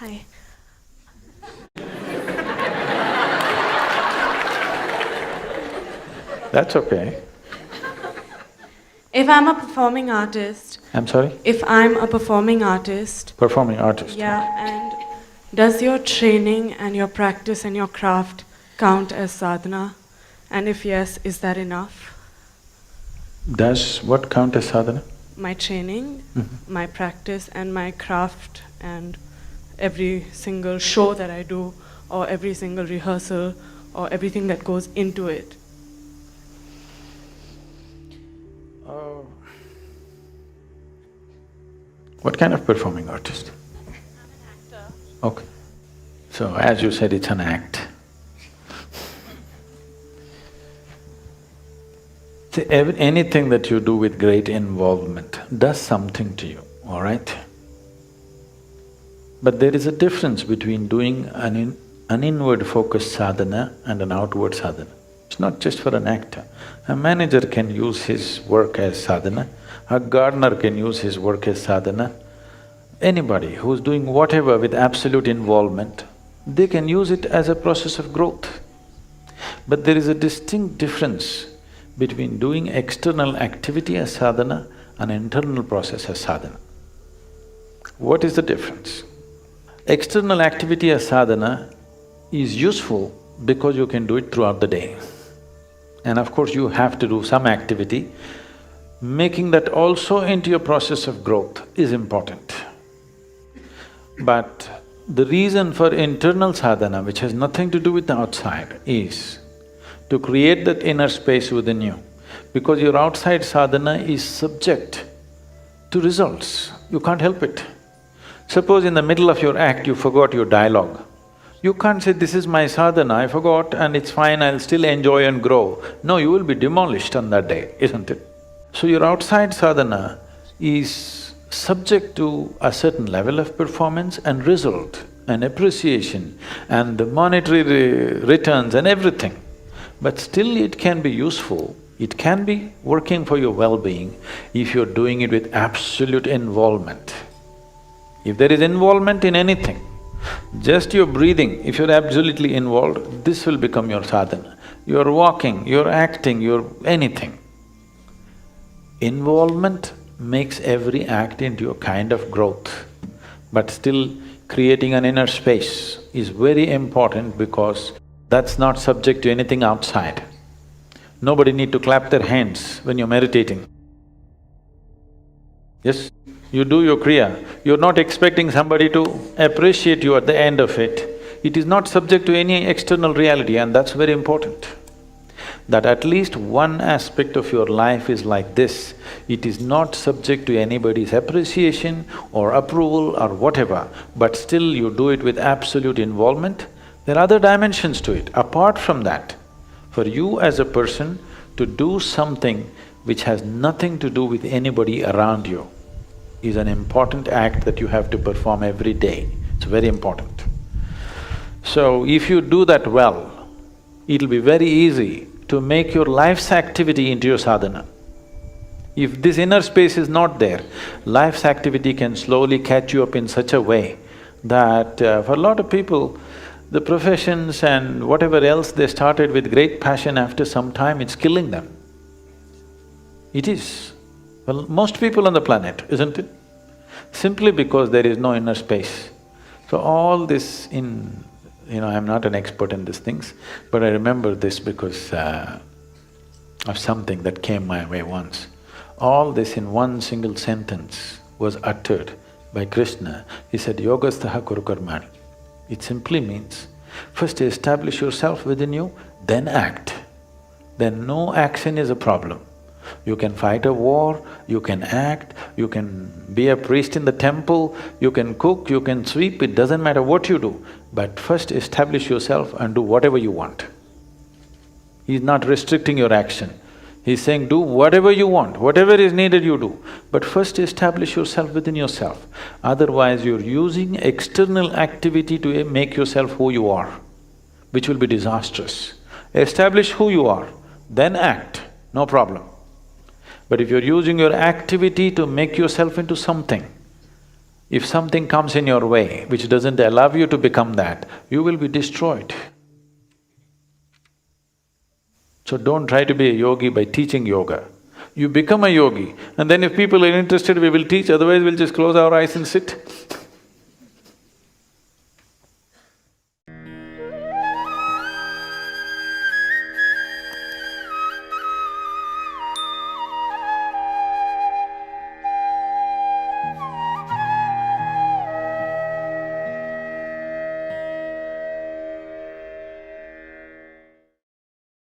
Hi. That's okay. If I'm a performing artist, I'm sorry? if I'm a performing artist, Performing artist. yeah, and does your training and your practice and your craft count as sadhana? And if yes, is that enough? Does what count as sadhana? My training, my practice, and my craft, and every single show that I do, or every single rehearsal, or everything that goes into it. What kind of performing artist? I'm an actor. Okay. So as you said, it's an act. See, anything that you do with great involvement does something to you, all right? But there is a difference between doing an inward focused sadhana and an outward sadhana. It's not just for an actor. A manager can use his work as sadhana, a gardener can use his work as sadhana. Anybody who's doing whatever with absolute involvement, they can use it as a process of growth. But there is a distinct difference between doing external activity as sadhana and internal process as sadhana. What is the difference? External activity as sadhana is useful because you can do it throughout the day. And of course, you have to do some activity. Making that also into your process of growth is important. But the reason for internal sadhana, which has nothing to do with the outside, is to create that inner space within you. Because your outside sadhana is subject to results, you can't help it. Suppose in the middle of your act you forgot your dialogue. You can't say, this is my sadhana, I forgot and it's fine, I'll still enjoy and grow. No, you will be demolished on that day, isn't it? So your outside sadhana is subject to a certain level of performance and result and appreciation and the monetary returns and everything. But still it can be useful, it can be working for your well-being if you're doing it with absolute involvement. If there is involvement in anything, just your breathing, if you're absolutely involved, this will become your sadhana. You're walking, you're acting, you're anything. Involvement makes every act into a kind of growth, but still creating an inner space is very important because that's not subject to anything outside. Nobody need to clap their hands when you're meditating. Yes? You do your kriya, you're not expecting somebody to appreciate you at the end of it. It is not subject to any external reality and that's very important. That at least one aspect of your life is like this, it is not subject to anybody's appreciation or approval or whatever, but still you do it with absolute involvement. There are other dimensions to it. Apart from that, for you as a person to do something which has nothing to do with anybody around you is an important act that you have to perform every day. It's very important. So if you do that well, it'll be very easy to make your life's activity into your sadhana. If this inner space is not there, life's activity can slowly catch you up in such a way that for a lot of people, the professions and whatever else they started with great passion, after some time it's killing them. It is. Well, most people on the planet, isn't it? Simply because there is no inner space. So all this I'm not an expert in these things, but I remember this because of something that came my way once. All this in one single sentence was uttered by Krishna. He said, Yogastaha kuru karmani. It simply means, first establish yourself within you, then act. Then no action is a problem. You can fight a war, you can act, you can be a priest in the temple, you can cook, you can sweep, it doesn't matter what you do. But first establish yourself and do whatever you want. He's not restricting your action. He's saying, do whatever you want, whatever is needed you do. But first establish yourself within yourself. Otherwise you're using external activity to make yourself who you are, which will be disastrous. Establish who you are, then act, no problem. But if you're using your activity to make yourself into something, If something comes in your way which doesn't allow you to become that, you will be destroyed. So don't try to be a yogi by teaching yoga. You become a yogi, and then if people are interested, we will teach, otherwise we'll just close our eyes and sit.